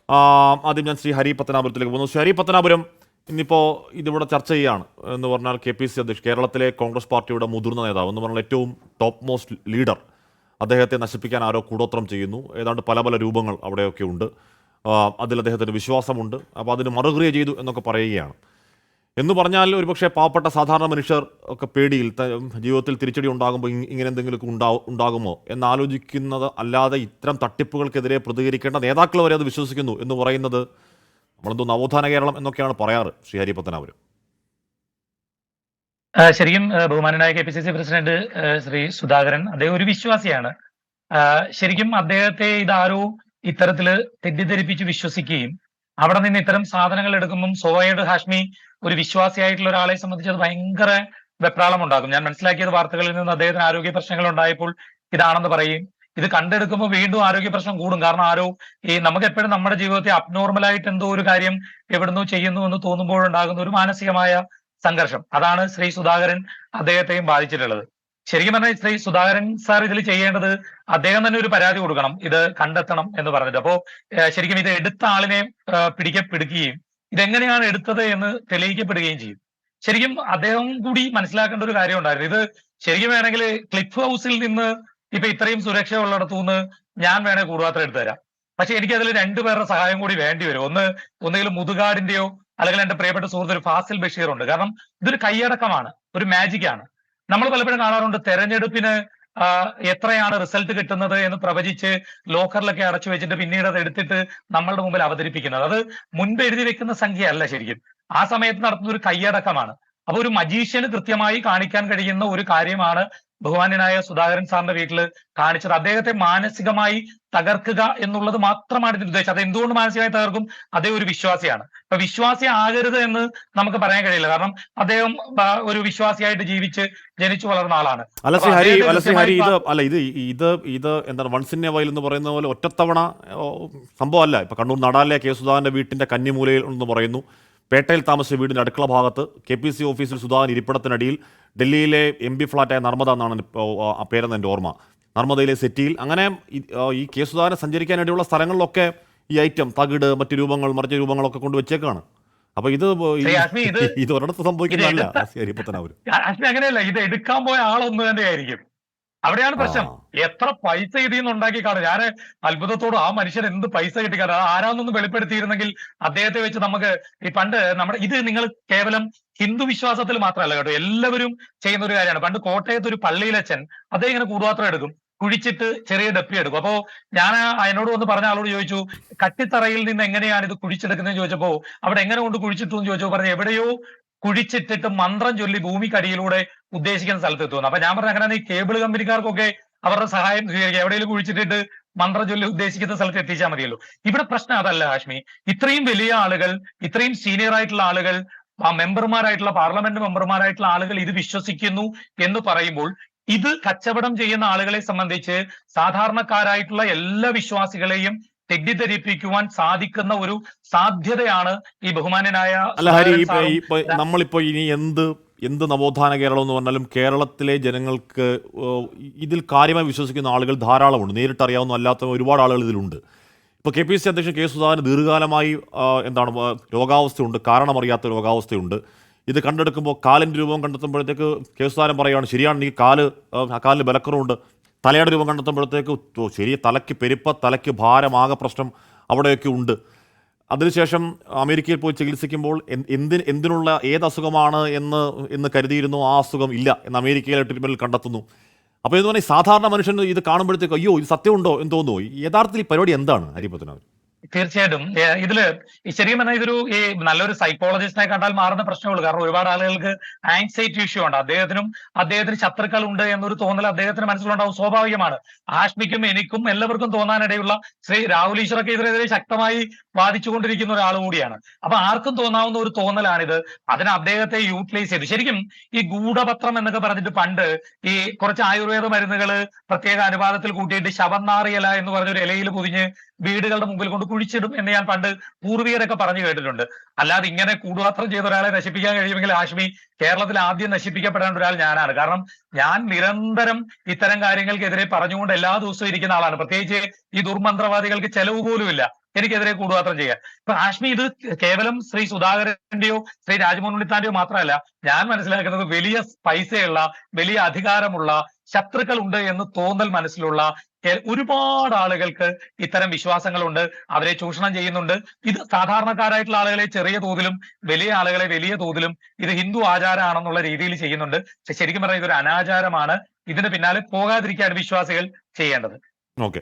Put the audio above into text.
ആദ്യം ഞാൻ ശ്രീ ഹരി പത്തനാപുരത്തിലേക്ക് പോകുന്നു. ശ്രീ ഹരി പത്തനാപുരം, ഇന്നിപ്പോൾ ഇതിവിടെ ചർച്ച ചെയ്യുകയാണ് എന്ന് പറഞ്ഞാൽ KPC അധ്യക്ഷൻ, കേരളത്തിലെ കോൺഗ്രസ് പാർട്ടിയുടെ മുതിർന്ന നേതാവ് എന്ന് പറഞ്ഞാൽ ഏറ്റവും ടോപ്പ് മോസ്റ്റ് ലീഡർ, അദ്ദേഹത്തെ നശിപ്പിക്കാൻ ആരോ കൂടോത്രം ചെയ്യുന്നു. ഏതാണ്ട് പല പല രൂപങ്ങൾ അവിടെയൊക്കെ ഉണ്ട്. അതിൽ അദ്ദേഹത്തിന് വിശ്വാസമുണ്ട്. അപ്പോൾ അതിന് മറുക്രിയ ചെയ്തു എന്നൊക്കെ പറയുകയാണ്. എന്ന് പറഞ്ഞാൽ ഒരുപക്ഷെ പാവപ്പെട്ട സാധാരണ മനുഷ്യർ ഒക്കെ പേടിയിൽ ജീവിതത്തിൽ തിരിച്ചടി ഉണ്ടാകുമ്പോൾ ഇങ്ങനെ എന്തെങ്കിലുമൊക്കെ ഉണ്ടാകുമോ എന്നാലോചിക്കുന്നത് അല്ലാതെ ഇത്തരം തട്ടിപ്പുകൾക്കെതിരെ പ്രതികരിക്കേണ്ട നേതാക്കൾ വരെ അത് വിശ്വസിക്കുന്നു എന്ന് പറയുന്നത് നമ്മളെന്തോ നവോത്ഥാന കേരളം എന്നൊക്കെയാണ് പറയാറ്. ശ്രീ ഹരി പത്തനാപുരം. ശരിക്കും ബഹുമാനനായ KPCC പ്രസിഡന്റ് ശ്രീ സുധാകരൻ അദ്ദേഹം ഒരു വിശ്വാസിയാണ്. ശരിക്കും അദ്ദേഹത്തെ ഇതാരോ ഇത്തരത്തില് തെറ്റിദ്ധരിപ്പിച്ച് വിശ്വസിക്കുകയും അവിടെ നിന്ന് ഇത്തരം സാധനങ്ങൾ എടുക്കുമ്പം സ്വാഭാവികമായിട്ട് ഹാഷ്മി ഒരു വിശ്വാസിയായിട്ടുള്ള ഒരാളെ സംബന്ധിച്ച് അത് ഭയങ്കര വെപ്രാളം ഉണ്ടാകും. ഞാൻ മനസ്സിലാക്കിയത് വാർത്തകളിൽ നിന്ന് അദ്ദേഹത്തിന് ആരോഗ്യ പ്രശ്നങ്ങൾ ഉണ്ടായപ്പോൾ ഇതാണെന്ന് പറയും. ഇത് കണ്ടെടുക്കുമ്പോൾ വീണ്ടും ആരോഗ്യ പ്രശ്നം കൂടും. കാരണം ആരോ നമുക്ക് എപ്പോഴും നമ്മുടെ ജീവിതത്തെ അബ്നോർമലായിട്ട് എന്തോ ഒരു കാര്യം എവിടുന്നോ ചെയ്യുന്നു എന്ന് തോന്നുമ്പോഴുണ്ടാകുന്ന ഒരു മാനസികമായ സംഘർഷം, അതാണ് ശ്രീ സുധാകരൻ അദ്ദേഹത്തെയും ബാധിച്ചിട്ടുള്ളത്. ശരിക്കും പറഞ്ഞാൽ ശ്രീ സുധാകരൻ സാർ ഇതിൽ ചെയ്യേണ്ടത് അദ്ദേഹം തന്നെ ഒരു പരാതി കൊടുക്കണം, ഇത് കണ്ടെത്തണം എന്ന് പറഞ്ഞിട്ട്. അപ്പോ ശരിക്കും ഇത് എടുത്ത ആളിനെ പിടിക്കുകയും ഇതെങ്ങനെയാണ് എടുത്തത് എന്ന് തെളിയിക്കപ്പെടുകയും ചെയ്യും. ശരിക്കും അദ്ദേഹം കൂടി മനസ്സിലാക്കേണ്ട ഒരു കാര്യം ഉണ്ടായിരുന്നു. ഇത് ശരിക്കും വേണമെങ്കിൽ ക്ലിഫ് ഹൗസിൽ നിന്ന് ഇപ്പൊ ഇത്രയും സുരക്ഷ ഉള്ളിടത്തുനിന്ന് ഞാൻ വേണേൽ കൂടുമാത്രം എടുത്തു തരാം. പക്ഷെ എനിക്ക് അതിൽ രണ്ടുപേരുടെ സഹായം കൂടി വേണ്ടി വരും. ഒന്നുകിൽ മുതുകാടിന്റെയോ അല്ലെങ്കിൽ എന്റെ പ്രിയപ്പെട്ട സുഹൃത്ത് ഒരു ഫാസിൽ ബഷീർ ഉണ്ട്. കാരണം ഇതൊരു കൈയടക്കമാണ്, ഒരു മാജിക് ആണ്. നമ്മൾ പലപ്പോഴും കാണാറുണ്ട് തെരഞ്ഞെടുപ്പിന് എത്രയാണ് റിസൾട്ട് കിട്ടുന്നത് എന്ന് പ്രവചിച്ച് ലോക്കറിലൊക്കെ അടച്ചു വെച്ചിട്ട് പിന്നീട് അത് എടുത്തിട്ട് നമ്മളുടെ മുമ്പിൽ അവതരിപ്പിക്കുന്നത്. അത് മുൻപ് എഴുതി വെക്കുന്ന സംഖ്യ അല്ല, ശരിക്കും ആ സമയത്ത് നടത്തുന്ന ഒരു കൈയടക്കമാണ്. അപ്പൊ ഒരു മജീഷ്യന് കൃത്യമായി കാണിക്കാൻ കഴിയുന്ന ഒരു കാര്യമാണ് ബഹുമാന്യനായ സുധാകരൻ സാറിന്റെ വീട്ടിൽ കാണിച്ചത്. അദ്ദേഹത്തെ മാനസികമായി തകർക്കുക എന്നുള്ളത് മാത്രമാണ് ഇതിന്റെ ഉദ്ദേശം. അത് എന്തുകൊണ്ട് മാനസികമായി തകർക്കും? അദ്ദേഹം ഒരു വിശ്വാസിയാണ്. അപ്പൊ വിശ്വാസി ആകരുത് എന്ന് നമുക്ക് പറയാൻ കഴിയില്ല. കാരണം അദ്ദേഹം ഒരു വിശ്വാസിയായിട്ട് ജനിച്ചു വളർന്ന ആളാണ്. ഇത് എന്താണ് വൺസ് ഇൻ എ വൈൽ എന്ന് പറയുന്ന പോലെ ഒറ്റത്തവണ സംഭവമല്ല. ഇപ്പൊ കണ്ണൂർ നടാലിലെ കെ സുധാകരന്റെ വീട്ടിന്റെ കന്നിമൂലയിൽ എന്ന് പറയുന്നു, പേട്ടയിൽ താമസിച്ച വീടിന്റെ അടുക്കള ഭാഗത്ത് KPC ഓഫീസിൽ സുധാകരൻ ഇരിപ്പിടത്തിനടിയിൽ, ഡൽഹിയിലെ MB ഫ്ളാറ്റായ നർമ്മദ എന്നാണ് ആ പേരെന്ന് എൻ്റെ ഓർമ്മ, നർമ്മദയിലെ സെറ്റിയിൽ, അങ്ങനെ ഈ കെ സുധാകരൻ സഞ്ചരിക്കാനിടയുള്ള സ്ഥലങ്ങളിലൊക്കെ ഈ ഐറ്റം തകിട് മറ്റു രൂപങ്ങൾ മറിച്ച രൂപങ്ങളൊക്കെ കൊണ്ട് വെച്ചേക്കാണ്. അപ്പൊ ഇത് ഒരിടത്ത് സംഭവിക്കുന്നതല്ല. അങ്ങനെയല്ല, ഇത് എടുക്കാൻ പോയ ആളൊന്നു തന്നെ ആയിരിക്കും. അവിടെയാണ് പ്രശ്നം. എത്ര പൈസ ഇതിൽ നിന്ന് ഉണ്ടാക്കി കാണും. ഞാൻ അത്ഭുതത്തോട് ആ മനുഷ്യൻ എന്ത് പൈസ കിട്ടിക്കാണും. ആരാന്നൊന്നും വെളിപ്പെടുത്തിയിരുന്നെങ്കിൽ അദ്ദേഹത്തെ വെച്ച് നമുക്ക് ഈ പണ്ട് നമ്മുടെ ഇത് നിങ്ങൾ കേവലം ഹിന്ദു വിശ്വാസത്തിൽ മാത്രമല്ല കേട്ടോ, എല്ലാവരും ചെയ്യുന്ന ഒരു കാര്യമാണ്. പണ്ട് കോട്ടയത്ത് ഒരു പള്ളിയിലച്ഛൻ അദ്ദേഹം ഇങ്ങനെ കൂടുപാത്രം എടുക്കും, കുഴിച്ചിട്ട് ചെറിയ ഡപ്പി എടുക്കും. അപ്പോ ഞാൻ എന്നോട് വന്ന് പറഞ്ഞ ആളോട് ചോദിച്ചു, കട്ടിത്തറയിൽ നിന്ന് എങ്ങനെയാണ് ഇത് കുഴിച്ചെടുക്കുന്നതെന്ന് ചോദിച്ചപ്പോ അവിടെ എങ്ങനെ കൊണ്ട് കുഴിച്ചിട്ടു എന്ന് ചോദിച്ചപ്പോ പറഞ്ഞു എവിടെയോ കുഴിച്ചിട്ടിട്ട് മന്ത്രം ചൊല്ലി ഭൂമിക്കടിയിലൂടെ ഉദ്ദേശിക്കുന്ന സ്ഥലത്ത് എത്തുന്നു. അപ്പൊ ഞാൻ പറഞ്ഞു അങ്ങനെ ഈ കേബിൾ കമ്പനിക്കാർക്കൊക്കെ അവരുടെ സഹായം സ്വീകരിക്കുക, എവിടെയെങ്കിലും കുഴിച്ചിട്ടിട്ട് മന്ത്രം ചൊല്ലി ഉദ്ദേശിക്കുന്ന സ്ഥലത്ത് എത്തിച്ചാൽ മതിയല്ലോ. ഇവിടെ പ്രശ്നം അതല്ല ഹാഷ്മി. ഇത്രയും വലിയ ആളുകൾ, ഇത്രയും സീനിയർ ആയിട്ടുള്ള ആളുകൾ, മെമ്പർമാരായിട്ടുള്ള പാർലമെന്റ് മെമ്പർമാരായിട്ടുള്ള ആളുകൾ ഇത് വിശ്വസിക്കുന്നു എന്ന് പറയുമ്പോൾ ഇത് കച്ചവടം ചെയ്യുന്ന ആളുകളെ സംബന്ധിച്ച് സാധാരണക്കാരായിട്ടുള്ള എല്ലാ വിശ്വാസികളെയും തെറ്റിദ്ധരിപ്പിക്കുവാൻ സാധിക്കുന്ന ഒരു സാധ്യതയാണ് ഈ ബഹുമാന്യനായ. അല്ല ഹരി, നമ്മളിപ്പോ ഇനി എന്ത് നവോത്ഥാന കേരളം എന്ന് പറഞ്ഞാലും കേരളത്തിലെ ജനങ്ങൾക്ക് ഇതിൽ കാര്യമായി വിശ്വസിക്കുന്ന ആളുകൾ ധാരാളമുണ്ട്. നേരിട്ടറിയാവുന്ന അല്ലാത്ത ഒരുപാട് ആളുകൾ ഇതിലുണ്ട്. ഇപ്പോൾ KPC അധ്യക്ഷൻ കെ സുധാകരൻ ദീർഘകാലമായി രോഗാവസ്ഥയുണ്ട്, കാരണമറിയാത്ത രോഗാവസ്ഥയുണ്ട്. ഇത് കണ്ടെടുക്കുമ്പോൾ കാലിൻ്റെ രൂപം കണ്ടെത്തുമ്പോഴത്തേക്ക് കെ സുധാകരൻ പറയുകയാണ് ശരിയാണ്, ഈ കാലിന് ബലക്കുറവുണ്ട്. തലയുടെ രൂപം കണ്ടെത്തുമ്പോഴത്തേക്ക് ശരി, തലയ്ക്ക് പെരുപ്പ, തലയ്ക്ക് ഭാരം, ആകെ പ്രശ്നം അവിടെയൊക്കെ ഉണ്ട്. അതിനുശേഷം അമേരിക്കയിൽ പോയി ചികിത്സിക്കുമ്പോൾ എന്തിനുള്ള ഏത് അസുഖമാണ് എന്ന് കരുതിയിരുന്നു, ആ അസുഖം ഇല്ല എന്ന് അമേരിക്കയിലെ ട്രീറ്റ്മെൻറ്റിൽ കണ്ടെത്തുന്നു. അപ്പോൾ എന്ന് പറഞ്ഞാൽ സാധാരണ മനുഷ്യൻ ഇത് കാണുമ്പോഴത്തേക്ക് അയ്യോ ഇത് സത്യമുണ്ടോ എന്ന് തോന്നുന്നു. യഥാർത്ഥത്തിൽ ഈ പരിപാടി എന്താണ് ഹരിപത്തനാവ്? തീർച്ചയായിട്ടും ഇതില് ശരിക്കും പറഞ്ഞാൽ ഇതൊരു നല്ലൊരു സൈക്കോളജിസ്റ്റിനെ കണ്ടാൽ മാറുന്ന പ്രശ്നമുള്ളൂ. കാരണം ഒരുപാട് ആളുകൾക്ക് ആങ്സൈറ്റി ഇഷ്യൂ ഉണ്ട്. അദ്ദേഹത്തിന് ശത്രുക്കളുണ്ട് എന്നൊരു തോന്നൽ അദ്ദേഹത്തിന് മനസ്സിലുണ്ടാവും, സ്വാഭാവികമാണ്. ആഷ്മിക്കും എനിക്കും എല്ലാവർക്കും തോന്നാനിടയുള്ള ശ്രീ രാഹുൽ ഈശ്വറൊക്കെ ഇതിനെതിരെ ശക്തമായി വാദിച്ചുകൊണ്ടിരിക്കുന്ന ഒരാൾ കൂടിയാണ്. അപ്പൊ ആർക്കും തോന്നാവുന്ന ഒരു തോന്നലാണിത്. അതിന് അദ്ദേഹത്തെ യൂട്ടിലൈസ് ചെയ്തു. ശരിക്കും ഈ ഗൂഢപത്രം എന്നൊക്കെ പറഞ്ഞിട്ട് പണ്ട് ഈ കുറച്ച് ആയുർവേദ മരുന്നുകൾ പ്രത്യേക അനുപാതത്തിൽ കൂട്ടിയിട്ട് ശവന്നാറിയല എന്ന് പറഞ്ഞൊരു ഇലയിൽ പൊതിഞ്ഞ് വീടുകളുടെ മുമ്പിൽ കൊണ്ട് കുഴിച്ചിടും എന്ന് ഞാൻ പണ്ട് പൂർവികരൊക്കെ പറഞ്ഞു കേട്ടിട്ടുണ്ട്. അല്ലാതെ ഇങ്ങനെ കൂടുപാത്രം ചെയ്ത ഒരാളെ നശിപ്പിക്കാൻ കഴിയുമെങ്കിൽ ഹാഷ്മി കേരളത്തിൽ ആദ്യം നശിപ്പിക്കപ്പെടേണ്ട ഒരാൾ ഞാനാണ്. കാരണം ഞാൻ നിരന്തരം ഇത്തരം കാര്യങ്ങൾക്കെതിരെ പറഞ്ഞുകൊണ്ട് എല്ലാ ദിവസവും ഇരിക്കുന്ന ആളാണ്. പ്രത്യേകിച്ച് ഈ ദുർമന്ത്രവാദികൾക്ക് ചെലവ് പോലുമില്ല. എനിക്കെതിരെ കൂടുമാത്രം ചെയ്യാൻ. ഇപ്പൊ ഹാഷ്മി ഇത് കേവലം ശ്രീ സുധാകരന്റെയോ ശ്രീ രാജ്മോഹൻ ഉണ്ണിത്താന്റെയോ മാത്രമല്ല, ഞാൻ മനസ്സിലാക്കുന്നത് വലിയ പൈസയുള്ള, വലിയ അധികാരമുള്ള ശത്രുക്കൾ ഉണ്ട് എന്ന് തോന്നൽ മനസ്സിലുള്ള ഒരുപാട് ആളുകൾക്ക് ഇത്തരം വിശ്വാസങ്ങളുണ്ട്. അവരെ ചൂഷണം ചെയ്യുന്നുണ്ട്. ഇത് സാധാരണക്കാരായിട്ടുള്ള ആളുകളെ ചെറിയ തോതിലും വലിയ ആളുകളെ വലിയ തോതിലും ഇത് ഹിന്ദു ആചാരമാണെന്നുള്ള രീതിയിൽ ചെയ്യുന്നുണ്ട്. പക്ഷെ ശരിക്കും പറഞ്ഞാൽ ഇതൊരു അനാചാരമാണ്. ഇതിന് പിന്നാലെ പോകാതിരിക്കാൻ വിശ്വാസികൾ ചെയ്യേണ്ടത്. ഓക്കെ.